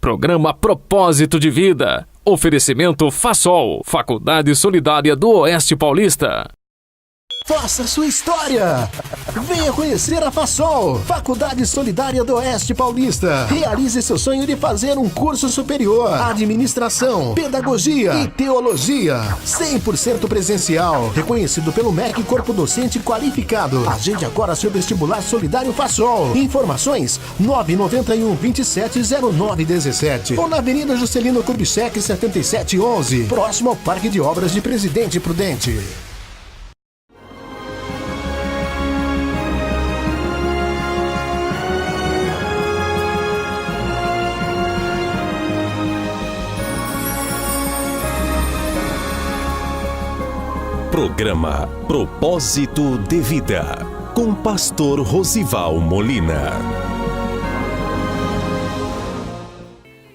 Programa Propósito de Vida. Oferecimento Fasol, Faculdade Solidária do Oeste Paulista. Faça sua história! Venha conhecer a Fasol, Faculdade Solidária do Oeste Paulista. Realize seu sonho de fazer um curso superior, administração, pedagogia e teologia. 100% presencial, reconhecido pelo MEC Corpo Docente Qualificado. Agende agora seu vestibular solidário Fasol. Informações 991 270917 ou na Avenida Juscelino Kubitschek 7711, próximo ao Parque de Obras de Presidente Prudente. Programa Propósito de Vida, com Pastor Rosival Molina.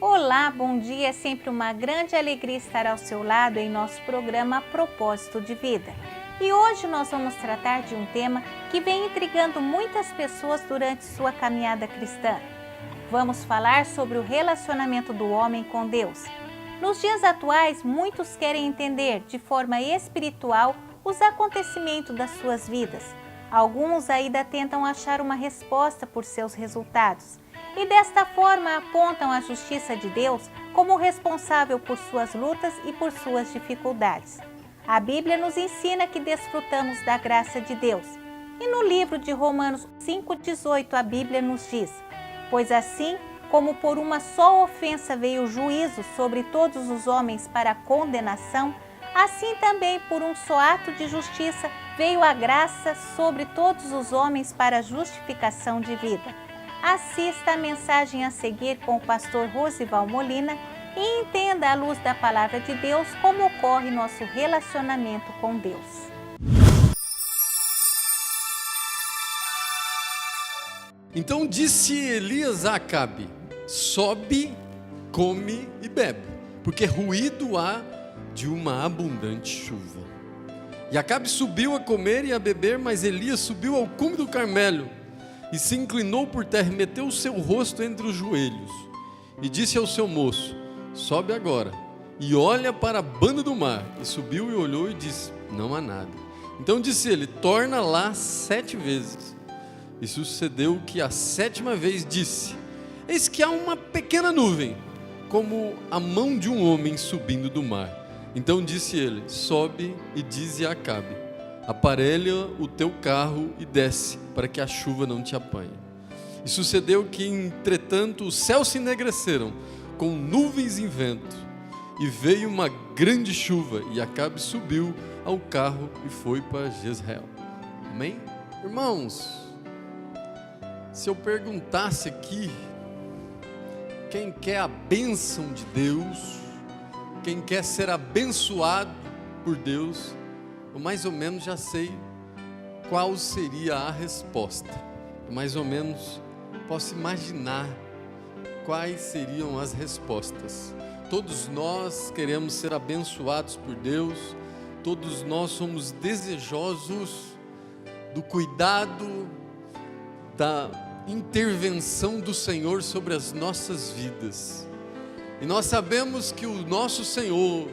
Olá, bom dia. É sempre uma grande alegria estar ao seu lado em nosso programa Propósito de Vida. E hoje nós vamos tratar de um tema que vem intrigando muitas pessoas durante sua caminhada cristã. Vamos falar sobre o relacionamento do homem com Deus. Nos dias atuais, muitos querem entender de forma espiritual os acontecimentos das suas vidas. Alguns ainda tentam achar uma resposta por seus resultados e desta forma apontam a justiça de Deus como responsável por suas lutas e por suas dificuldades. A Bíblia nos ensina que desfrutamos da graça de Deus. E no livro de Romanos 5,18 a Bíblia nos diz: pois assim como por uma só ofensa veio o juízo sobre todos os homens para a condenação, assim também por um só ato de justiça veio a graça sobre todos os homens para a justificação de vida. Assista a mensagem a seguir com o pastor Rosival Molina e entenda à luz da palavra de Deus como ocorre nosso relacionamento com Deus. Então disse Elias a Acabe: sobe, come e bebe, porque ruído há de uma abundante chuva. E Acabe subiu a comer e a beber, mas Elias subiu ao cume do Carmelo e se inclinou por terra e meteu o seu rosto entre os joelhos e disse ao seu moço: sobe agora e olha para a banda do mar. E subiu e olhou e disse: não há nada. Então disse ele: torna lá 7 vezes. E sucedeu que a 7ª vez disse: eis que há uma pequena nuvem, como a mão de um homem subindo do mar. Então disse ele: sobe e dize a Acabe: aparelha o teu carro e desce, para que a chuva não te apanhe. E sucedeu que, entretanto, os céus se enegreceram, com nuvens e vento, e veio uma grande chuva, e Acabe subiu ao carro e foi para Jezreel. Amém? Irmãos, se eu perguntasse aqui, quem quer a bênção de Deus, quem quer ser abençoado por Deus, eu mais ou menos já sei qual seria a resposta. Eu mais ou menos posso imaginar quais seriam as respostas. Todos nós queremos ser abençoados por Deus, todos nós somos desejosos do cuidado, da intervenção do Senhor sobre as nossas vidas. E nós sabemos que o nosso Senhor,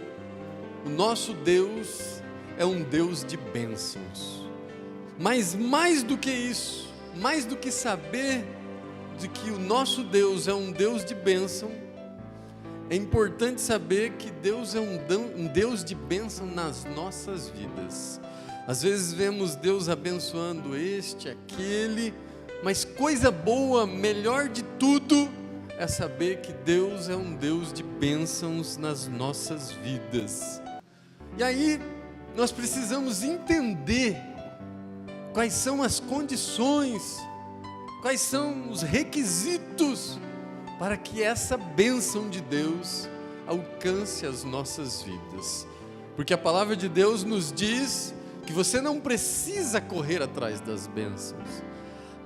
o nosso Deus, é um Deus de bênçãos. Mas mais do que isso, mais do que saber de que o nosso Deus é um Deus de bênção, é importante saber que Deus é um Deus de bênção nas nossas vidas. Às vezes vemos Deus abençoando este, aquele, mas coisa boa, melhor de tudo, é saber que Deus é um Deus de bênçãos nas nossas vidas. E aí, nós precisamos entender quais são as condições, quais são os requisitos para que essa bênção de Deus alcance as nossas vidas. Porque a palavra de Deus nos diz que você não precisa correr atrás das bênçãos.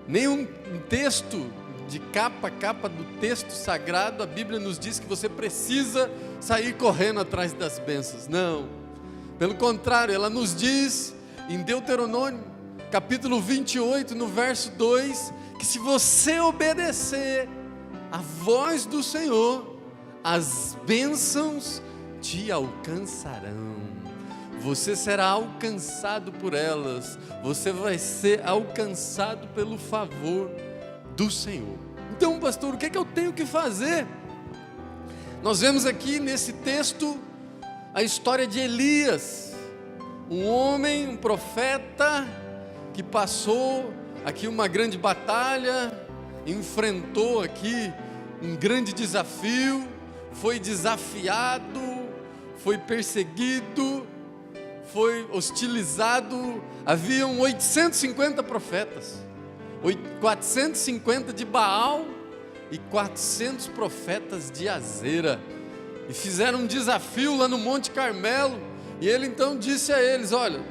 Nenhum texto de capa a capa do texto sagrado, a Bíblia nos diz que você precisa sair correndo atrás das bênçãos. Não, pelo contrário, ela nos diz em Deuteronômio, capítulo 28, no verso 2, que se você obedecer a voz do Senhor, as bênçãos te alcançarão. Você será alcançado por elas. Você vai ser alcançado pelo favor do Senhor. Então, pastor, o que é que eu tenho que fazer? Nós vemos aqui nesse texto a história de Elias, um homem, um profeta, que passou aqui uma grande batalha, enfrentou aqui um grande desafio, foi desafiado, foi perseguido, foi hostilizado. Haviam 850 profetas, 450 de Baal e 400 profetas de Azera, e fizeram um desafio lá no Monte Carmelo. E ele então disse a eles: olha,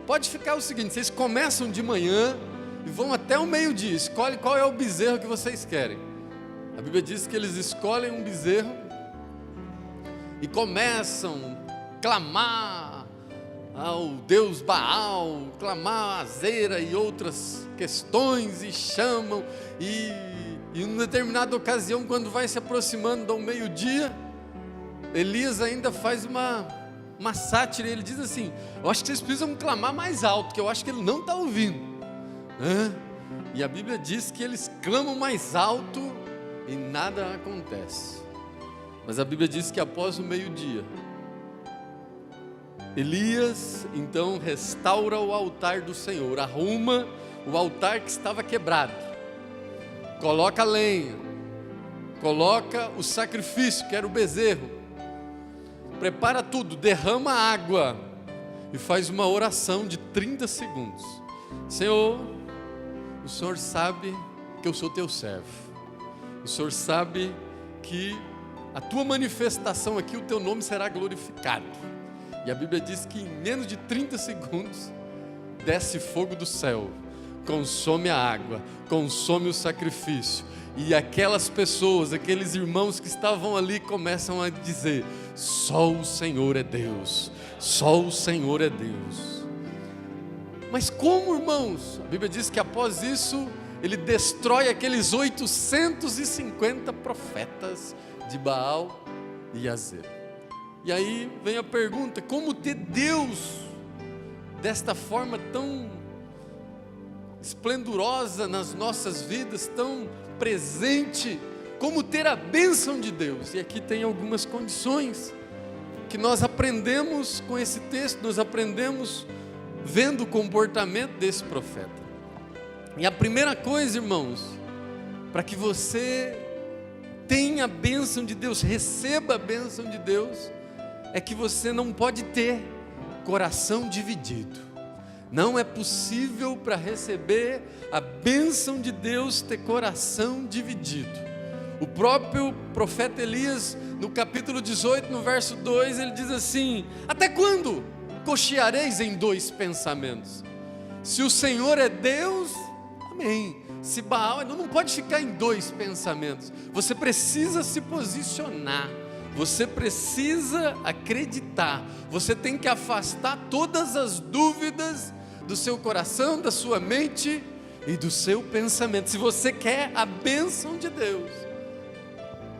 pode ficar o seguinte, vocês começam de manhã e vão até o meio-dia, escolhe qual é o bezerro que vocês querem. A Bíblia diz que eles escolhem um bezerro e começam a clamar ao Deus Baal, clamar a Azera e outras questões, e chamam, e em determinada ocasião, quando vai se aproximando do meio-dia, Elias ainda faz uma sátira. Ele diz assim: eu acho que vocês precisam clamar mais alto, que eu acho que ele não está ouvindo. E a Bíblia diz que eles clamam mais alto e nada acontece. Mas a Bíblia diz que após o meio-dia, Elias então restaura o altar do Senhor, arruma o altar que estava quebrado, coloca a lenha, coloca o sacrifício, que era o bezerro, prepara tudo, derrama água e faz uma oração de 30 segundos. Senhor, o Senhor sabe que eu sou teu servo, o Senhor sabe que a tua manifestação aqui, o teu nome será glorificado. E a Bíblia diz que em menos de 30 segundos desce fogo do céu, consome a água, consome o sacrifício, e aquelas pessoas, aqueles irmãos que estavam ali começam a dizer: só o Senhor é Deus, só o Senhor é Deus. Mas como, irmãos? A Bíblia diz que após isso ele destrói aqueles 850 profetas de Baal e Azera. E aí vem a pergunta: como ter Deus desta forma tão esplendorosa nas nossas vidas, tão presente? Como ter a bênção de Deus? E aqui tem algumas condições que nós aprendemos com esse texto, nós aprendemos vendo o comportamento desse profeta. E a primeira coisa, irmãos, para que você tenha a bênção de Deus, receba a bênção de Deus, é que você não pode ter coração dividido. Não é possível, para receber a bênção de Deus, ter coração dividido. O próprio profeta Elias, no capítulo 18, no verso 2, ele diz assim: até quando cocheareis em dois pensamentos? Se o Senhor é Deus, amém. Se Baal, não pode ficar em dois pensamentos. Você precisa se posicionar, você precisa acreditar, você tem que afastar todas as dúvidas do seu coração, da sua mente e do seu pensamento. Se você quer a bênção de Deus,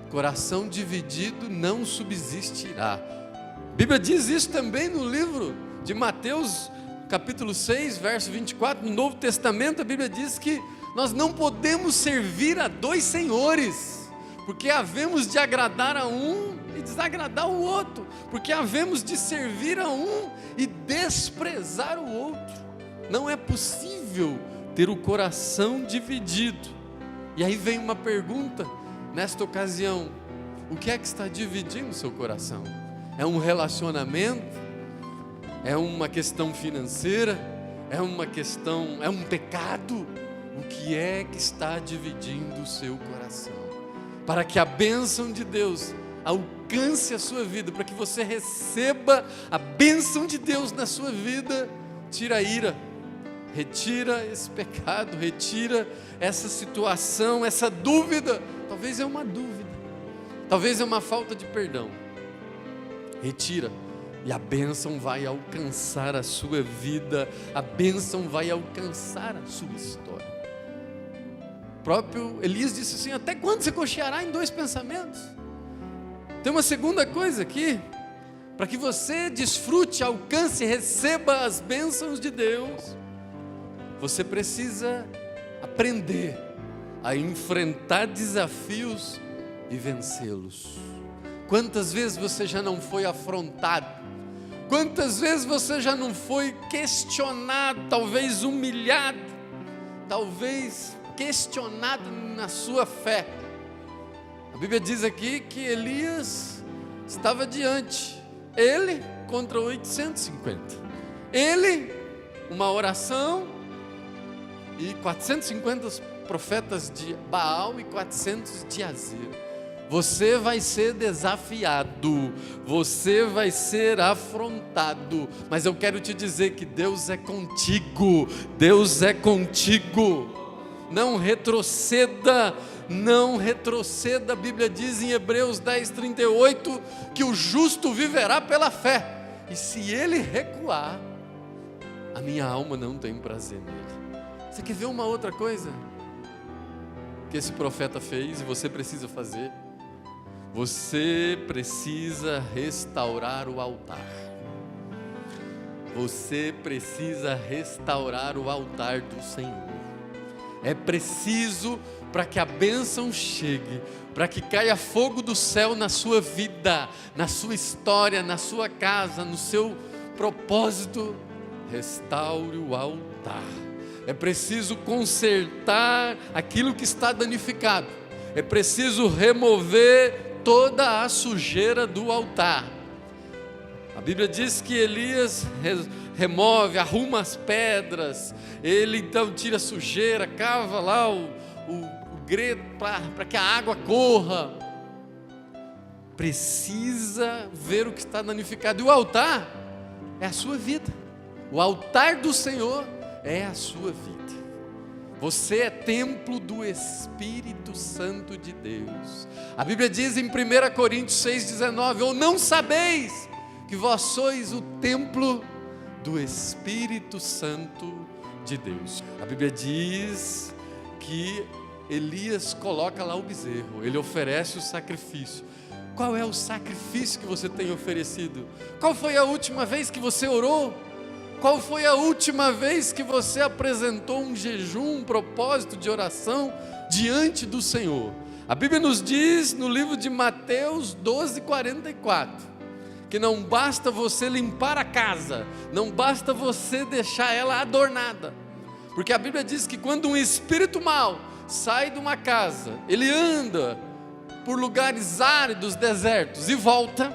coração dividido não subsistirá. A Bíblia diz isso também no livro de Mateus, capítulo 6, verso 24, no Novo Testamento. A Bíblia diz que nós não podemos servir a dois senhores, porque havemos de agradar a um e desagradar o outro, porque havemos de servir a um e desprezar o outro. Não é possível ter o coração dividido. E aí vem uma pergunta nesta ocasião: o que é que está dividindo o seu coração? É um relacionamento? É uma questão financeira? É uma questão, é um pecado? O que é que está dividindo o seu coração? Para que a bênção de Deus alcance a sua vida, para que você receba a bênção de Deus na sua vida, tira a ira, retira esse pecado, retira essa situação, essa dúvida. Talvez é uma dúvida, talvez é uma falta de perdão. Retira, e a bênção vai alcançar a sua vida, a bênção vai alcançar a sua história. O próprio Elias disse assim: até quando você cocheará em dois pensamentos? Tem uma segunda coisa aqui, para que você desfrute, alcance e receba as bênçãos de Deus, você precisa aprender a enfrentar desafios e vencê-los. Quantas vezes você já não foi afrontado? Quantas vezes você já não foi questionado, talvez humilhado, talvez questionado na sua fé? A Bíblia diz aqui que Elias estava diante, ele contra 850. Ele, uma oração, e 450 profetas de Baal e 400 de Azera. Você vai ser desafiado, você vai ser afrontado, mas eu quero te dizer que Deus é contigo, Deus é contigo. Não retroceda, não retroceda. A Bíblia diz em Hebreus 10:38 que o justo viverá pela fé, e se ele recuar, a minha alma não tem prazer nele. Você quer ver uma outra coisa que esse profeta fez e você precisa fazer? Você precisa restaurar o altar. Você precisa restaurar o altar do Senhor. É preciso, para que a bênção chegue, para que caia fogo do céu na sua vida, na sua história, na sua casa, no seu propósito, restaure o altar. É preciso consertar aquilo que está danificado. É preciso remover toda a sujeira do altar. A Bíblia diz que Elias remove, arruma as pedras, ele então tira a sujeira, cava lá o greto para que a água corra. Precisa ver o que está danificado. E o altar é a sua vida. O altar do Senhor é a sua vida. Você é templo do Espírito Santo de Deus. A Bíblia diz em 1 Coríntios 6,19: ou não sabeis que vós sois o templo do Espírito Santo de Deus? A Bíblia diz que Elias coloca lá o bezerro, ele oferece o sacrifício. Qual é o sacrifício que você tem oferecido? Qual foi a última vez que você orou? Qual foi a última vez que você apresentou um jejum, um propósito de oração diante do Senhor? A Bíblia nos diz no livro de Mateus 12:44, que não basta você limpar a casa, não basta você deixar ela adornada, porque a Bíblia diz que quando um espírito mau sai de uma casa, ele anda por lugares áridos, desertos, e volta,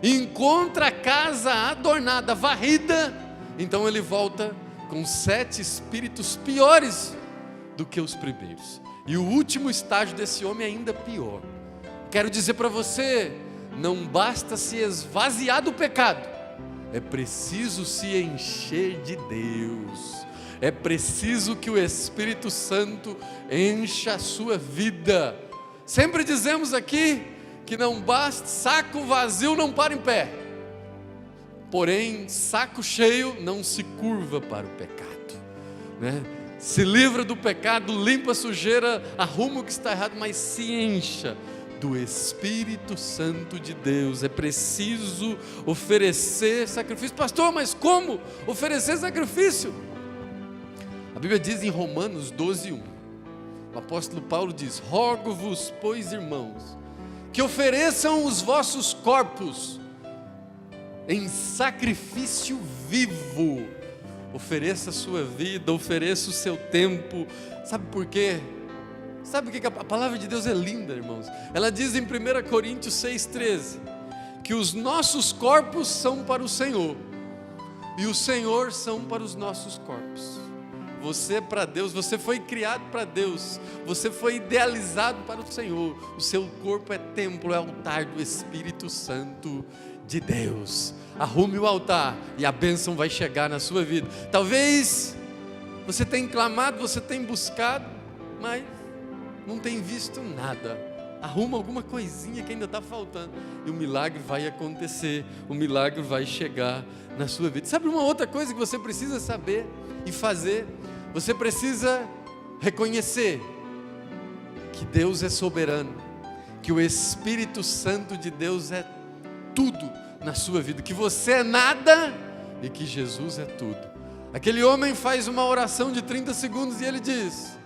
e encontra a casa adornada, varrida, então ele volta com 7 espíritos piores do que os primeiros. E o último estágio desse homem é ainda pior. Quero dizer para você, não basta se esvaziar do pecado, é preciso se encher de Deus. É preciso que o Espírito Santo encha a sua vida. Sempre dizemos aqui que não basta, saco vazio não para em pé. Porém, saco cheio não se curva para o pecado, né? Se livra do pecado, limpa a sujeira, arruma o que está errado, mas se encha do Espírito Santo de Deus. É preciso oferecer sacrifício. Pastor, mas como oferecer sacrifício? A Bíblia diz em Romanos 12:1, o apóstolo Paulo diz: rogo-vos, pois, irmãos, que ofereçam os vossos corpos em sacrifício vivo. Ofereça a sua vida, ofereça o seu tempo. Sabe por quê? Sabe o que a palavra de Deus é linda, irmãos? Ela diz em 1 Coríntios 6,13 que os nossos corpos são para o Senhor e o Senhor são para os nossos corpos. Você é para Deus, você foi criado para Deus, você foi idealizado para o Senhor. O seu corpo é templo, é altar do Espírito Santo de Deus. Arrume o altar e a bênção vai chegar na sua vida. Talvez você tenha clamado, você tenha buscado, mas não tem visto nada. Arruma alguma coisinha que ainda está faltando e o milagre vai acontecer, o milagre vai chegar na sua vida. Sabe uma outra coisa que você precisa saber e fazer? Você precisa reconhecer que Deus é soberano que o Espírito Santo de Deus é tudo na sua vida, que você é nada e que Jesus é tudo. Aquele homem faz uma oração de 30 segundos e ele diz: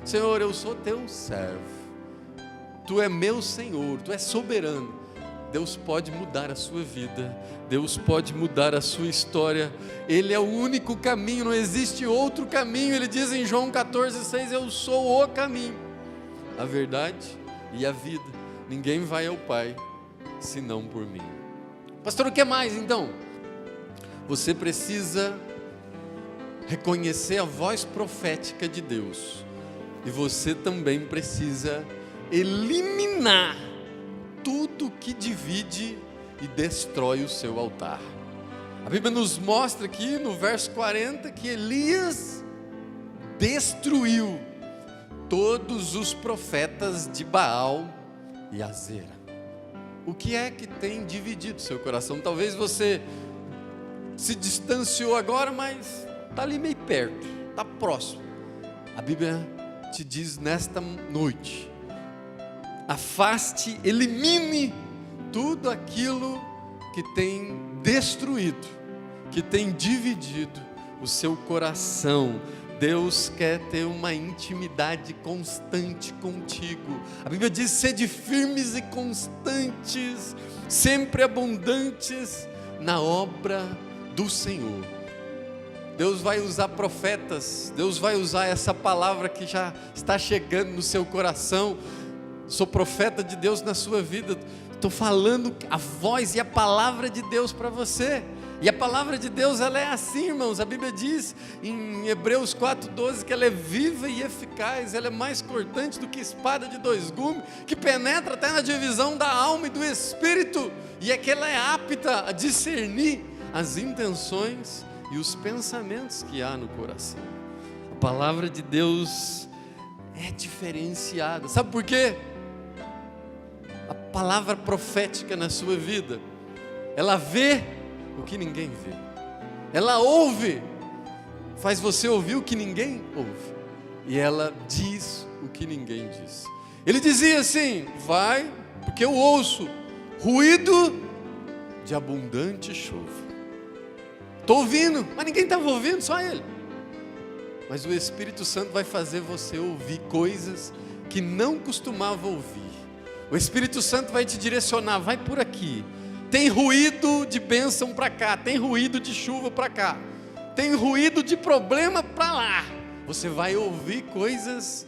Senhor, eu sou teu servo, tu é meu Senhor, tu és soberano. Deus pode mudar a sua vida, Deus pode mudar a sua história, Ele é o único caminho, não existe outro caminho. Ele diz em João 14,6: eu sou o caminho, a verdade e a vida, ninguém vai ao Pai senão por mim. Pastor, o que mais então? Você precisa reconhecer a voz profética de Deus, e você também precisa eliminar tudo que divide e destrói o seu altar. A Bíblia nos mostra aqui no verso 40 que Elias destruiu todos os profetas de Baal e Azera. O que é que tem dividido seu coração? Talvez você se distanciou agora, mas está ali meio perto, está próximo. A Bíblia te diz nesta noite: afaste, elimine tudo aquilo que tem destruído, que tem dividido o seu coração. Deus quer ter uma intimidade constante contigo. A Bíblia diz: sede firmes e constantes, sempre abundantes na obra do Senhor. Deus vai usar profetas, Deus vai usar essa palavra que já está chegando no seu coração. Sou profeta de Deus na sua vida, estou falando a voz e a palavra de Deus para você. E a palavra de Deus, ela é assim, irmãos. A Bíblia diz em Hebreus 4,12 que ela é viva e eficaz, ela é mais cortante do que espada de dois gumes, que penetra até na divisão da alma e do espírito, e é que ela é apta a discernir as intenções e os pensamentos que há no coração. A palavra de Deus é diferenciada. Sabe por quê? A palavra profética na sua vida, ela vê o que ninguém vê, ela ouve, faz você ouvir o que ninguém ouve, e ela diz o que ninguém diz. Ele dizia assim: vai, porque eu ouço ruído de abundante chuva. Estou ouvindo, mas ninguém estava ouvindo, só ele. Mas o Espírito Santo vai fazer você ouvir coisas que não costumava ouvir. O Espírito Santo vai te direcionar: vai por aqui. Tem ruído de bênção para cá, tem ruído de chuva para cá, tem ruído de problema para lá. Você vai ouvir coisas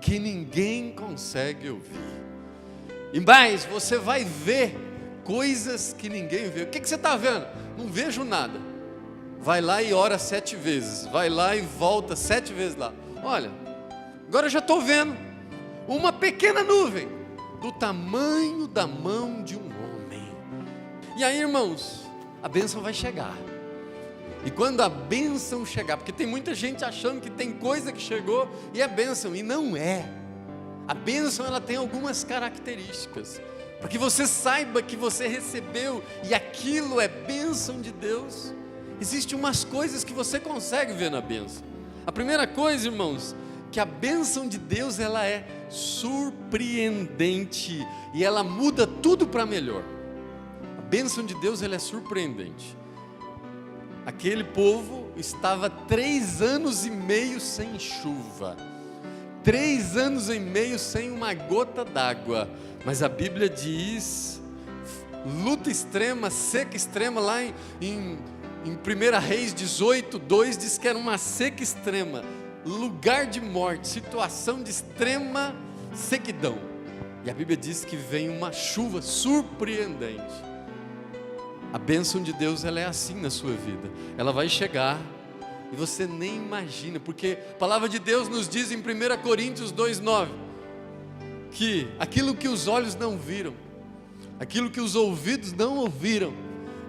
que ninguém consegue ouvir. E mais, você vai ver coisas que ninguém vê. O que você está vendo? Não vejo nada. Vai lá e ora 7 vezes, vai lá e volta 7 vezes lá. Olha, agora eu já estou vendo uma pequena nuvem do tamanho da mão de um homem. E aí, irmãos, a bênção vai chegar. E quando a bênção chegar, porque tem muita gente achando que tem coisa que chegou e é bênção, e não é. A bênção, ela tem algumas características, para que você saiba que você recebeu e aquilo é bênção de Deus. Existem umas coisas que você consegue ver na bênção. A primeira coisa, irmãos, que a bênção de Deus, ela é surpreendente e ela muda tudo para melhor. A bênção de Deus, ela é surpreendente. Aquele povo estava 3 anos e meio sem chuva, 3 anos e meio sem uma gota d'água, mas a Bíblia diz, luta extrema, seca extrema, lá em 1 Reis 18:2 diz que era uma seca extrema, lugar de morte, situação de extrema sequidão. E a Bíblia diz que vem uma chuva surpreendente. A bênção de Deus, ela é assim na sua vida. Ela vai chegar e você nem imagina, porque a palavra de Deus nos diz em 1 Coríntios 2:9 que aquilo que os olhos não viram, aquilo que os ouvidos não ouviram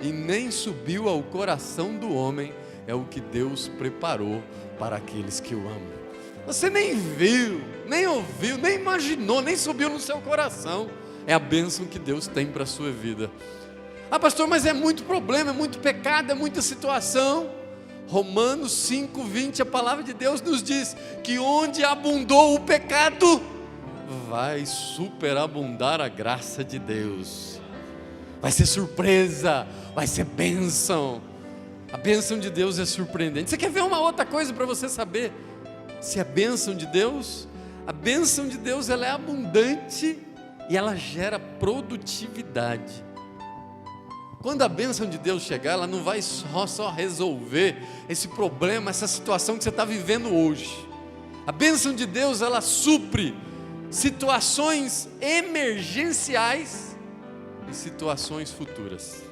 e nem subiu ao coração do homem, é o que Deus preparou para aqueles que o amam. Você nem viu, nem ouviu, nem imaginou, nem subiu no seu coração. É a bênção que Deus tem para a sua vida. Ah, pastor, mas é muito problema, é muito pecado, é muita situação. vai superabundar a graça de Deus. Vai ser surpresa, vai ser bênção. A bênção de Deus é surpreendente. Você quer ver uma outra coisa para você saber se é bênção de Deus? A bênção de Deus, ela é abundante e ela gera produtividade. Quando a bênção de Deus chegar, ela não vai só resolver esse problema, essa situação que você está vivendo hoje. A bênção de Deus, ela supre situações emergenciais e situações futuras.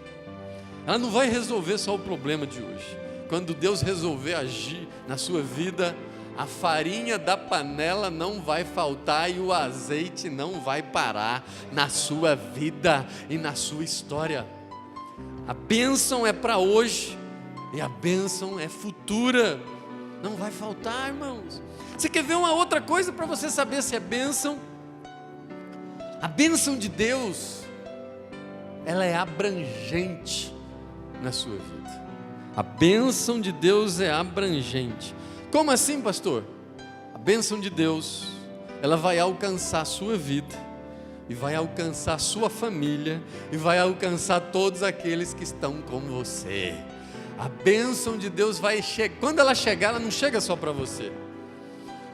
Ela não vai resolver só o problema de hoje. Quando Deus resolver agir na sua vida, a farinha da panela não vai faltar e o azeite não vai parar na sua vida e na sua história. A bênção é para hoje e a bênção é futura. Não vai faltar, irmãos. Você quer ver uma outra coisa para você saber se é bênção? A bênção de Deus, ela é abrangente na sua vida. A bênção de Deus é abrangente. Como assim, pastor? A bênção de Deus, ela vai alcançar a sua vida, e vai alcançar a sua família, e vai alcançar todos aqueles que estão com você. A bênção de Deus vai chegar. Quando ela chegar, ela não chega só para você.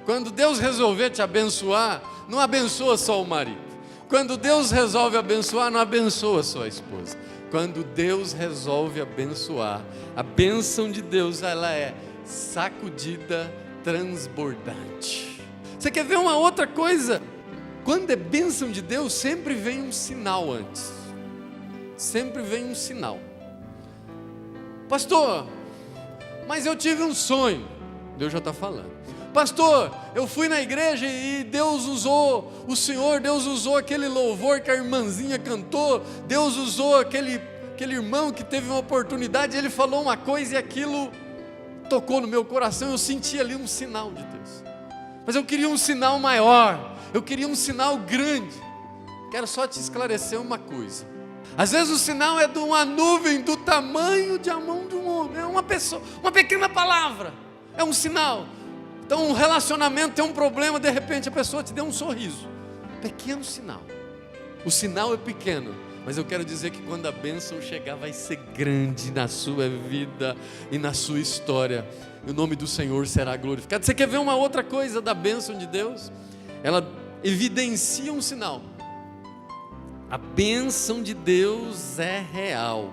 Quando Deus resolver te abençoar, não abençoa só o marido. Quando Deus resolve abençoar, não abençoa só a esposa. Quando Deus resolve abençoar, a bênção de Deus, ela é sacudida, transbordante. Você quer ver uma outra coisa? Quando é bênção de Deus, sempre vem um sinal antes. Sempre vem um sinal. Pastor, mas eu tive um sonho. Deus já está falando. Pastor, eu fui na igreja e Deus usou, Deus usou aquele louvor que a irmãzinha cantou, Deus usou aquele irmão que teve uma oportunidade, ele falou uma coisa e aquilo tocou no meu coração, eu senti ali um sinal de Deus. Mas eu queria um sinal maior, eu queria um sinal grande. Quero só te esclarecer uma coisa. Às vezes o sinal é de uma nuvem do tamanho de a mão de um homem, é uma pessoa, uma pequena palavra, é um sinal. Então um relacionamento tem um problema, de repente a pessoa te deu um sorriso, pequeno sinal. O sinal é pequeno, mas eu quero dizer que quando a bênção chegar vai ser grande na sua vida e na sua história, e o nome do Senhor será glorificado. Você quer ver uma outra coisa da bênção de Deus? Ela evidencia um sinal. A bênção de Deus é real.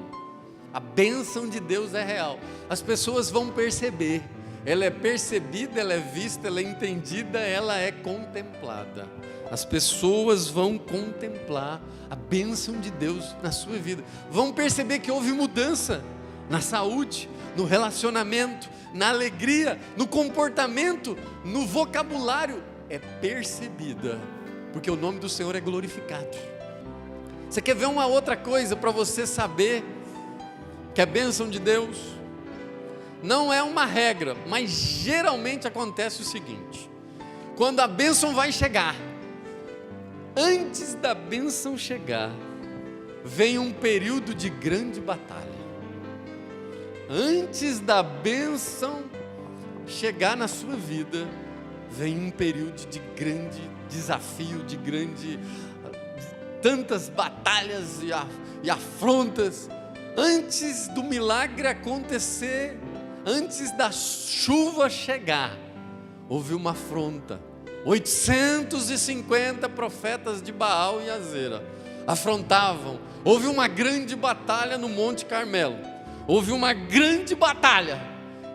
A bênção de Deus é real. As pessoas vão perceber. Ela é percebida, ela é vista, ela é entendida, ela é contemplada. As pessoas vão contemplar a bênção de Deus na sua vida. Vão perceber que houve mudança na saúde, no relacionamento, na alegria, no comportamento, no vocabulário. É percebida, porque o nome do Senhor é glorificado. Você quer ver uma outra coisa para você saber que a bênção de Deus não é uma regra, mas geralmente acontece o seguinte: quando a bênção vai chegar, antes da bênção chegar, vem um período de grande batalha. Antes da bênção chegar na sua vida, vem um período de grande desafio, de tantas batalhas e afrontas. Antes do milagre acontecer, antes da chuva chegar, houve uma afronta. 850 profetas de Baal e Azera afrontavam. Houve uma grande batalha no Monte Carmelo. Houve uma grande batalha.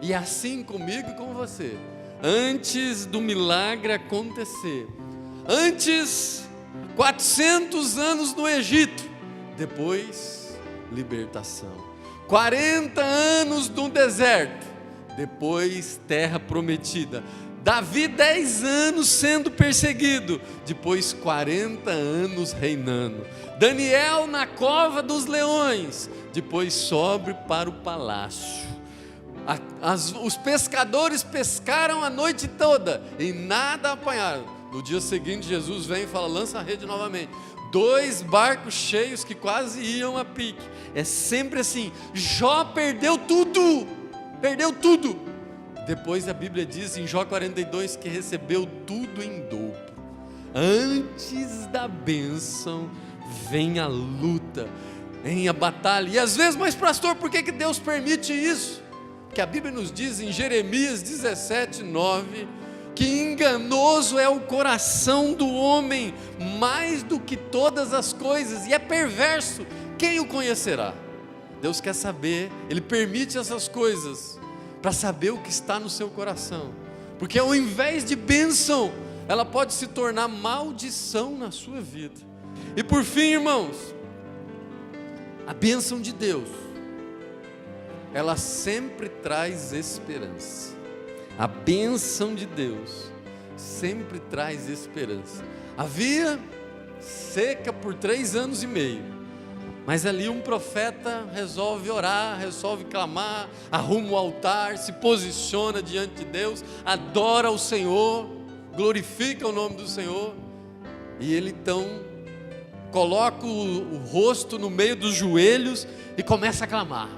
E assim comigo e com você, antes do milagre acontecer, antes 400 anos no Egito, depois libertação, 40 anos no deserto, depois terra prometida. Davi 10 anos sendo perseguido, depois 40 anos reinando. Daniel na cova dos leões, depois sobe para o palácio. Os pescadores pescaram a noite toda e nada apanharam. No dia seguinte Jesus vem e fala: lança a rede novamente. 2 barcos cheios que quase iam a pique. É sempre assim. Jó perdeu tudo. Depois a Bíblia diz em Jó 42 que recebeu tudo em dobro. Antes da bênção vem a luta, vem a batalha. E às vezes, mas pastor, por que Deus permite isso? Porque a Bíblia nos diz em Jeremias 17:9, que enganoso é o coração do homem, mais do que todas as coisas, e é perverso, quem o conhecerá? Deus quer saber, Ele permite essas coisas, para saber o que está no seu coração, porque ao invés de bênção, ela pode se tornar maldição na sua vida. E por fim, irmãos, a bênção de Deus, ela sempre traz esperança. A bênção de Deus sempre traz esperança. Havia seca por 3 anos e meio, mas ali um profeta resolve orar, resolve clamar, arruma o altar, se posiciona diante de Deus, adora o Senhor, glorifica o nome do Senhor, e ele então coloca o rosto no meio dos joelhos e começa a clamar,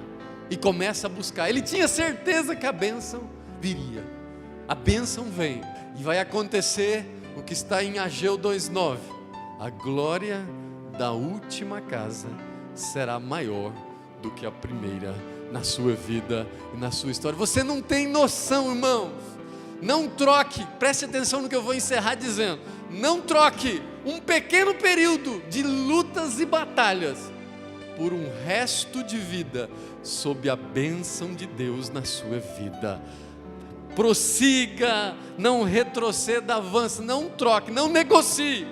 e começa a buscar. Ele tinha certeza que a bênção viria. A bênção vem, e vai acontecer o que está em Ageu 2:9: a glória da última casa será maior do que a primeira na sua vida e na sua história. Você não tem noção, irmãos. Não troque, preste atenção no que eu vou encerrar dizendo, não troque um pequeno período de lutas e batalhas por um resto de vida sob a bênção de Deus na sua vida. Prossiga, não retroceda, avance, não troque, não negocie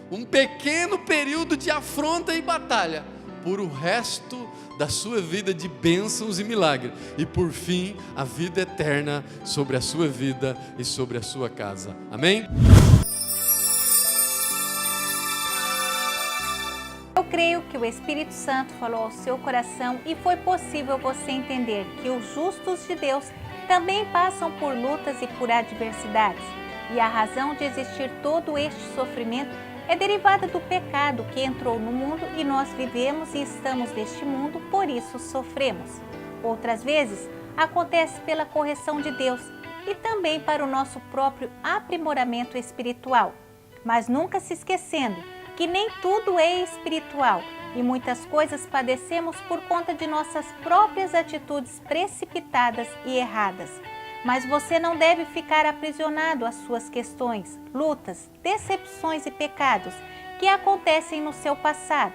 um pequeno período de afronta e batalha por o resto da sua vida de bênçãos e milagres, e por fim a vida eterna sobre a sua vida e sobre a sua casa. Amém? Eu creio que o Espírito Santo falou ao seu coração e foi possível você entender que os justos de Deus também passam por lutas e por adversidades, e a razão de existir todo este sofrimento é derivada do pecado que entrou no mundo, e nós vivemos e estamos neste mundo, por isso sofremos. Outras vezes acontece pela correção de Deus e também para o nosso próprio aprimoramento espiritual, mas nunca se esquecendo que nem tudo é espiritual e muitas coisas padecemos por conta de nossas próprias atitudes precipitadas e erradas. Mas você não deve ficar aprisionado às suas questões, lutas, decepções e pecados que acontecem no seu passado.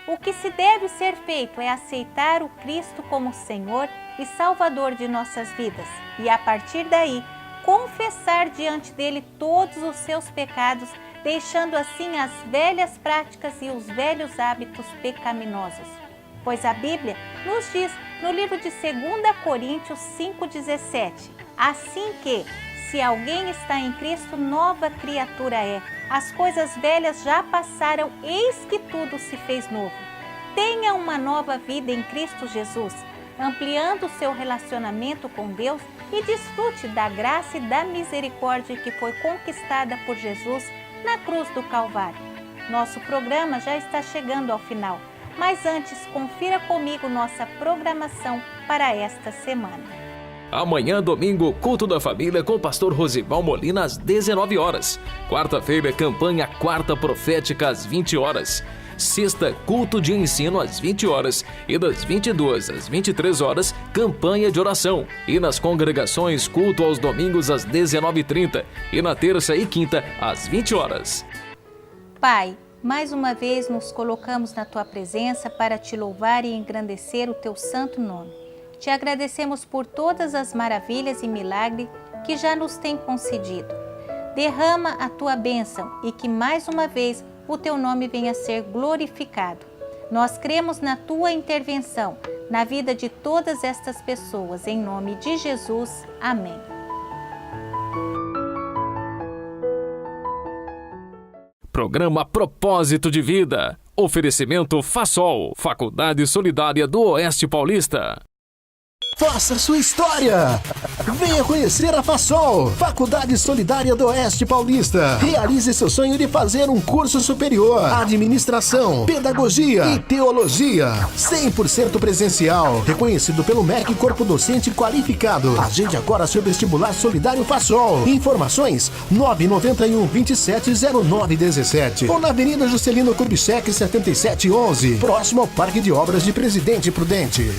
O que se deve ser feito é aceitar o Cristo como Senhor e Salvador de nossas vidas e, a partir daí, confessar diante dele todos os seus pecados, deixando assim as velhas práticas e os velhos hábitos pecaminosos. Pois a Bíblia nos diz no livro de 2 Coríntios 5,17, assim que, se alguém está em Cristo, nova criatura é. As coisas velhas já passaram, eis que tudo se fez novo. Tenha uma nova vida em Cristo Jesus, ampliando o seu relacionamento com Deus e desfrute da graça e da misericórdia que foi conquistada por Jesus na cruz do Calvário. Nosso programa já está chegando ao final. Mas antes, confira comigo nossa programação para esta semana. Amanhã, domingo, culto da família com o pastor Rosival Molina às 19 horas. Quarta-feira, campanha Quarta Profética às 20 horas. Sexta, culto de ensino às 20 horas. E das 22 às 23 horas, campanha de oração. E nas congregações, culto aos domingos às 19h30. E na terça e quinta, às 20 horas. Pai, mais uma vez nos colocamos na Tua presença para Te louvar e engrandecer o Teu santo nome. Te agradecemos por todas as maravilhas e milagres que já nos tem concedido. Derrama a Tua bênção e que mais uma vez o Teu nome venha a ser glorificado. Nós cremos na Tua intervenção, na vida de todas estas pessoas, em nome de Jesus. Amém. Programa Propósito de Vida. Oferecimento Fasol, Faculdade Solidária do Oeste Paulista. Faça sua história. Venha conhecer a FASOL, Faculdade Solidária do Oeste Paulista. Realize seu sonho de fazer um curso superior, administração, pedagogia e teologia. 100% presencial, reconhecido pelo MEC Corpo Docente Qualificado. Agende agora seu vestibular solidário FASOL. Informações 991 270917 ou na Avenida Juscelino Kubitschek 7711, próximo ao Parque de Obras de Presidente Prudente.